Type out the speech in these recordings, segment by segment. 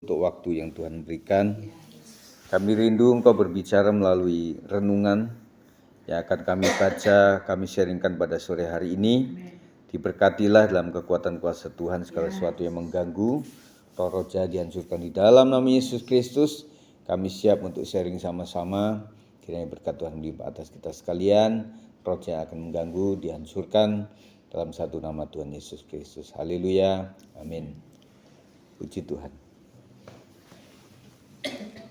Untuk waktu yang Tuhan berikan, kami rindu Engkau berbicara melalui renungan yang akan kami baca, kami sharingkan pada sore hari ini. Diberkatilah dalam kekuatan kuasa Tuhan segala sesuatu yang mengganggu, roh jahat dihancurkan di dalam nama Yesus Kristus. Kami siap untuk sharing sama-sama. Kiranya berkat Tuhan melimpah atas kita sekalian. Roh jahat akan mengganggu, dihancurkan dalam satu nama Tuhan Yesus Kristus. Haleluya, amin. Puji Tuhan.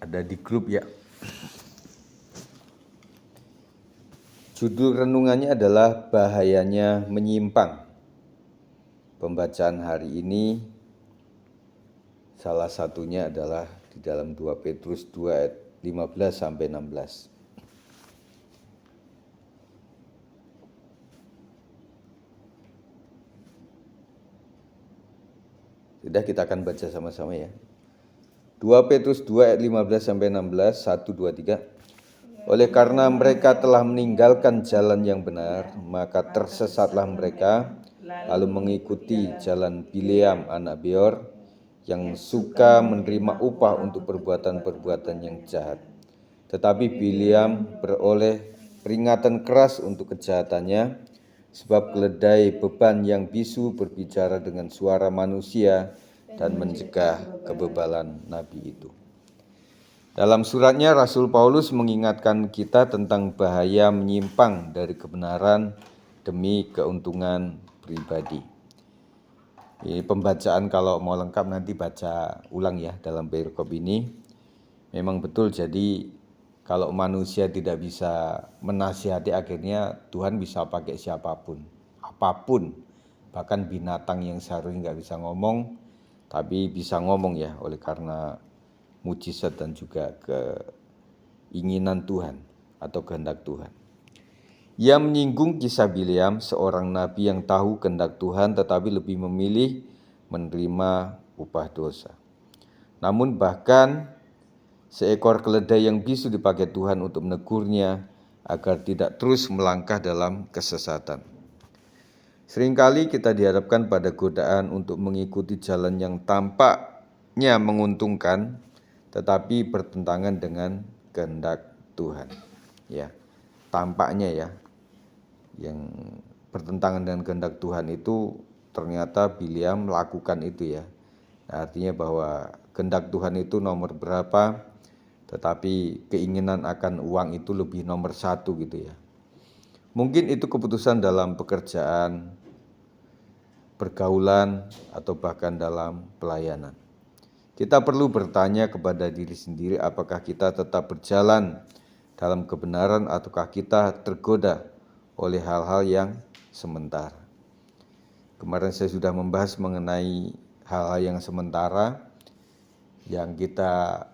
Ada di grup ya. Judul renungannya adalah bahayanya menyimpang. Pembacaan hari ini salah satunya adalah di dalam 2 Petrus 2 ayat 15 sampai 16. Sudah, kita akan baca sama-sama ya. 2 Petrus 2 ayat 15 sampai 16, 1 2 3. Oleh karena mereka telah meninggalkan jalan yang benar, maka tersesatlah mereka, lalu mengikuti jalan Bileam anak Beor, yang suka menerima upah untuk perbuatan-perbuatan yang jahat. Tetapi Bileam beroleh peringatan keras untuk kejahatannya, sebab keledai beban yang bisu berbicara dengan suara manusia dan mencegah kebebalan nabi itu. Dalam suratnya, Rasul Paulus mengingatkan kita tentang bahaya menyimpang dari kebenaran demi keuntungan pribadi. Ini pembacaan kalau mau lengkap nanti baca ulang ya dalam perikop ini. Memang betul, jadi kalau manusia tidak bisa menasihati, akhirnya Tuhan bisa pakai siapapun, apapun. Bahkan binatang yang seharusnya nggak bisa ngomong, tapi bisa ngomong ya, oleh karena mujizat dan juga keinginan Tuhan atau kehendak Tuhan. Ia menyinggung kisah Bileam, seorang nabi yang tahu kehendak Tuhan tetapi lebih memilih menerima upah dosa. Namun bahkan seekor keledai yang bisu dipakai Tuhan untuk menegurnya agar tidak terus melangkah dalam kesesatan. Seringkali kita dihadapkan pada godaan untuk mengikuti jalan yang tampaknya menguntungkan, tetapi bertentangan dengan kehendak Tuhan. Ya, tampaknya ya, yang bertentangan dengan kehendak Tuhan itu ternyata Bileam melakukan itu ya. Artinya bahwa kehendak Tuhan itu nomor berapa, tetapi keinginan akan uang itu lebih nomor satu gitu ya. Mungkin itu keputusan dalam pekerjaan, pergaulan, atau bahkan dalam pelayanan. Kita perlu bertanya kepada diri sendiri, apakah kita tetap berjalan dalam kebenaran ataukah kita tergoda oleh hal-hal yang sementara. Kemarin saya sudah membahas mengenai hal-hal yang sementara yang kita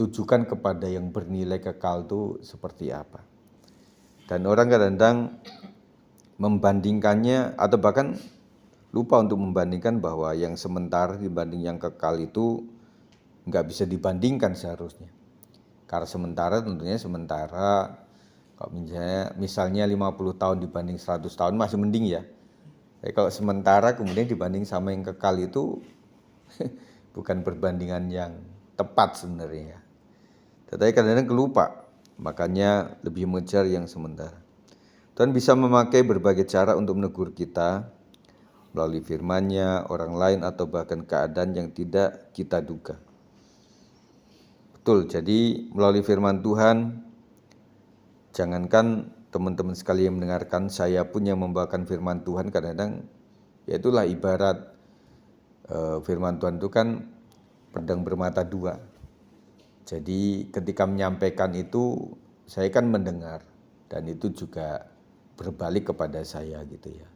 tujukan kepada yang bernilai kekal itu seperti apa. Dan orang kadang-kadang membandingkannya atau bahkan lupa untuk membandingkan bahwa yang sementara dibanding yang kekal itu nggak bisa dibandingkan seharusnya. Karena sementara tentunya sementara, kalau misalnya 50 tahun dibanding 100 tahun masih mending ya. Tapi kalau sementara kemudian dibanding sama yang kekal itu bukan perbandingan yang tepat sebenarnya. Tetapi kadang-kadang kelupa, makanya lebih mengejar yang sementara. Tuhan bisa memakai berbagai cara untuk menegur kita, melalui firman-Nya, orang lain, atau bahkan keadaan yang tidak kita duga. Betul, jadi melalui firman Tuhan, jangankan teman-teman sekalian yang mendengarkan, saya pun yang membawakan firman Tuhan kadang-kadang, ya itulah ibarat firman Tuhan itu kan pedang bermata dua. Jadi ketika menyampaikan itu, saya kan mendengar, dan itu juga berbalik kepada saya gitu ya.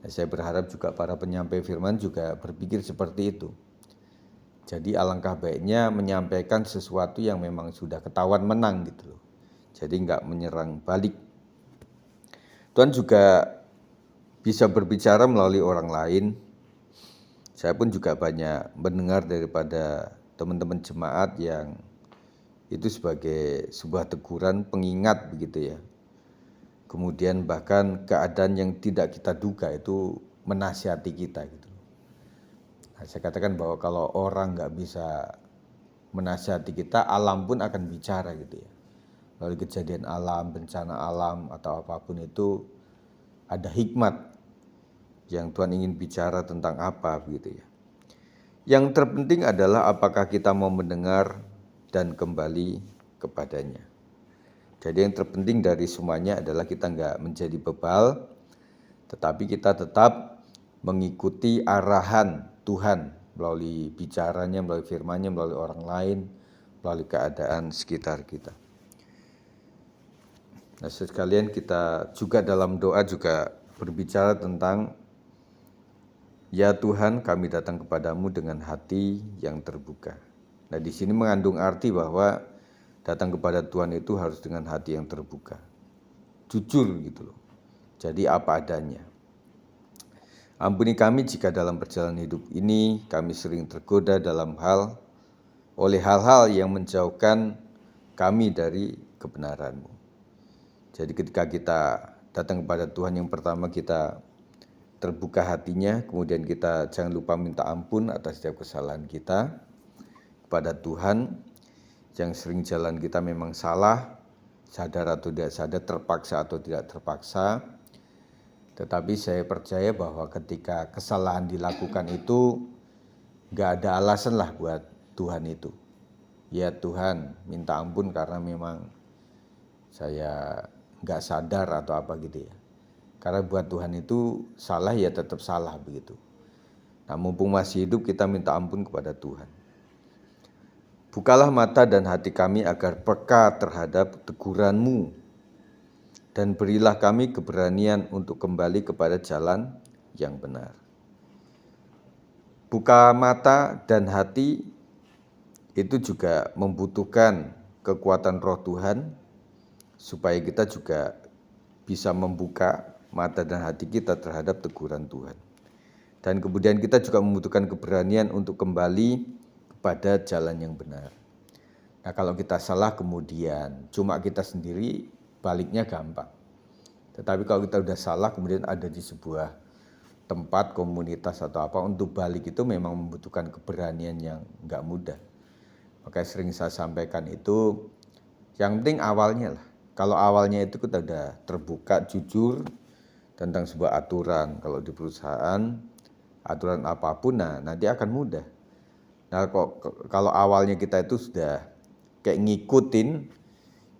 Saya berharap juga para penyampai firman juga berpikir seperti itu. Jadi alangkah baiknya menyampaikan sesuatu yang memang sudah ketahuan menang gitu loh. Jadi enggak menyerang balik. Tuhan juga bisa berbicara melalui orang lain. Saya pun juga banyak mendengar daripada teman-teman jemaat yang itu sebagai sebuah teguran, pengingat begitu ya. Kemudian bahkan keadaan yang tidak kita duga itu menasihati kita gitu. Nah, saya katakan bahwa kalau orang nggak bisa menasihati kita, alam pun akan bicara gitu ya. Melalui kejadian alam, bencana alam atau apapun itu ada hikmat yang Tuhan ingin bicara tentang apa gitu ya. Yang terpenting adalah apakah kita mau mendengar dan kembali kepadanya. Jadi yang terpenting dari semuanya adalah kita nggak menjadi bebal, tetapi kita tetap mengikuti arahan Tuhan melalui bicaranya, melalui firman-Nya, melalui orang lain, melalui keadaan sekitar kita. Nah, sekalian kita juga dalam doa juga berbicara tentang ya Tuhan, kami datang kepadamu dengan hati yang terbuka. Nah, di sini mengandung arti bahwa datang kepada Tuhan itu harus dengan hati yang terbuka. Jujur gitu loh. Jadi apa adanya. Ampuni kami jika dalam perjalanan hidup ini kami sering tergoda oleh hal-hal yang menjauhkan kami dari kebenaran-Mu. Jadi ketika kita datang kepada Tuhan, yang pertama kita terbuka hatinya, kemudian kita jangan lupa minta ampun atas setiap kesalahan kita kepada Tuhan. Yang sering jalan kita memang salah, sadar atau tidak sadar, terpaksa atau tidak terpaksa. Tetapi saya percaya bahwa ketika kesalahan dilakukan itu gak ada alasan lah buat Tuhan itu. Ya Tuhan, minta ampun karena memang saya gak sadar atau apa gitu ya. Karena buat Tuhan itu salah ya tetap salah begitu. Nah, mumpung masih hidup kita minta ampun kepada Tuhan. Bukalah mata dan hati kami agar peka terhadap teguran-Mu, dan berilah kami keberanian untuk kembali kepada jalan yang benar. Buka mata dan hati itu juga membutuhkan kekuatan Roh Tuhan, supaya kita juga bisa membuka mata dan hati kita terhadap teguran Tuhan. Dan kemudian kita juga membutuhkan keberanian untuk kembali kepada jalan yang benar. Nah, kalau kita salah kemudian cuma kita sendiri, baliknya gampang. Tetapi kalau kita udah salah kemudian ada di sebuah tempat, komunitas atau apa, untuk balik itu memang membutuhkan keberanian yang nggak mudah. Makanya sering saya sampaikan itu, yang penting awalnya lah. Kalau awalnya itu kita udah terbuka, jujur tentang sebuah aturan, kalau di perusahaan, aturan apapun, nah nanti akan mudah. Nah, kalau awalnya kita itu sudah kayak ngikutin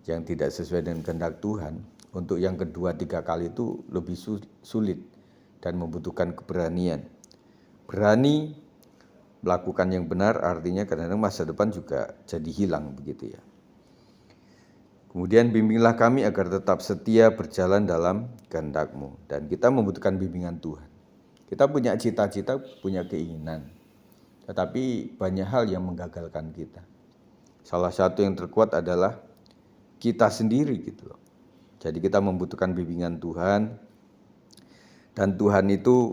yang tidak sesuai dengan kehendak Tuhan, untuk yang kedua, 3 kali itu lebih sulit dan membutuhkan keberanian. Berani melakukan yang benar artinya kadang-kadang masa depan juga jadi hilang begitu ya. Kemudian bimbinglah kami agar tetap setia berjalan dalam kehendak-Mu. Dan kita membutuhkan bimbingan Tuhan. Kita punya cita-cita, punya keinginan. Tetapi banyak hal yang menggagalkan kita. Salah satu yang terkuat adalah kita sendiri gitu loh. Jadi kita membutuhkan bimbingan Tuhan. Dan Tuhan itu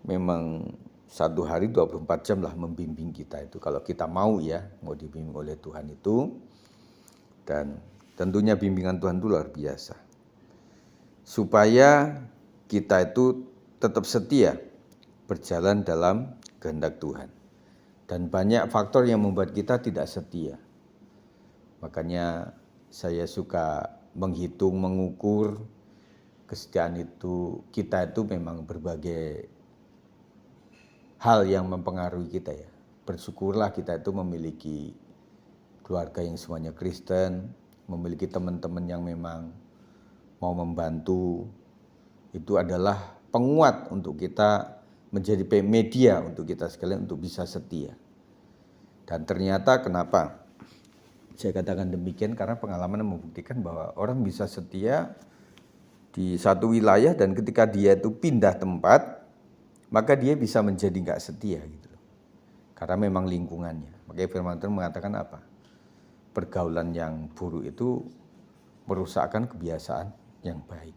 memang 1 hari 24 jam lah membimbing kita itu. Kalau kita mau ya, mau dibimbing oleh Tuhan itu. Dan tentunya bimbingan Tuhan itu luar biasa. Supaya kita itu tetap setia berjalan dalam kehendak Tuhan. Dan banyak faktor yang membuat kita tidak setia. Makanya saya suka menghitung, mengukur kesetiaan itu. Kita itu memang berbagai hal yang mempengaruhi kita ya. Bersyukurlah kita itu memiliki keluarga yang semuanya Kristen, memiliki teman-teman yang memang mau membantu. Itu adalah penguat untuk kita menjadi media untuk kita sekalian untuk bisa setia. Dan ternyata kenapa saya katakan demikian, karena pengalaman membuktikan bahwa orang bisa setia di satu wilayah, dan ketika dia itu pindah tempat, maka dia bisa menjadi nggak setia gitu. Karena memang lingkungannya. Makanya firman Tuhan mengatakan apa? Pergaulan yang buruk itu merusakkan kebiasaan yang baik.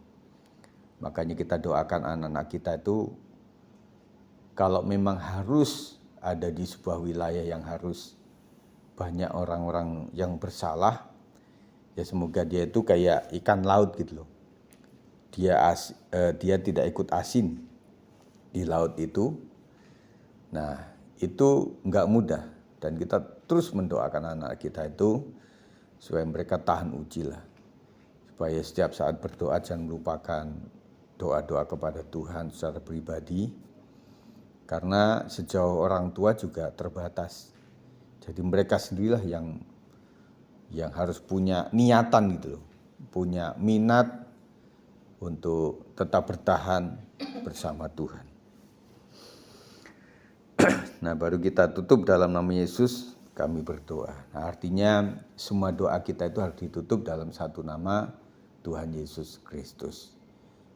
Makanya kita doakan anak-anak kita itu, kalau memang harus ada di sebuah wilayah yang harus banyak orang-orang yang bersalah, ya semoga dia itu kayak ikan laut gitu loh. Dia tidak ikut asin di laut itu. Nah, itu enggak mudah, dan kita terus mendoakan anak kita itu supaya mereka tahan uji lah. Supaya setiap saat berdoa jangan melupakan doa-doa kepada Tuhan secara pribadi, karena sejauh orang tua juga terbatas. Jadi mereka sendirilah yang harus punya niatan gitu loh, punya minat untuk tetap bertahan bersama Tuhan. Nah, baru kita tutup dalam nama Yesus kami berdoa. Nah, artinya semua doa kita itu harus ditutup dalam satu nama, Tuhan Yesus Kristus.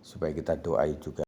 Supaya kita doai juga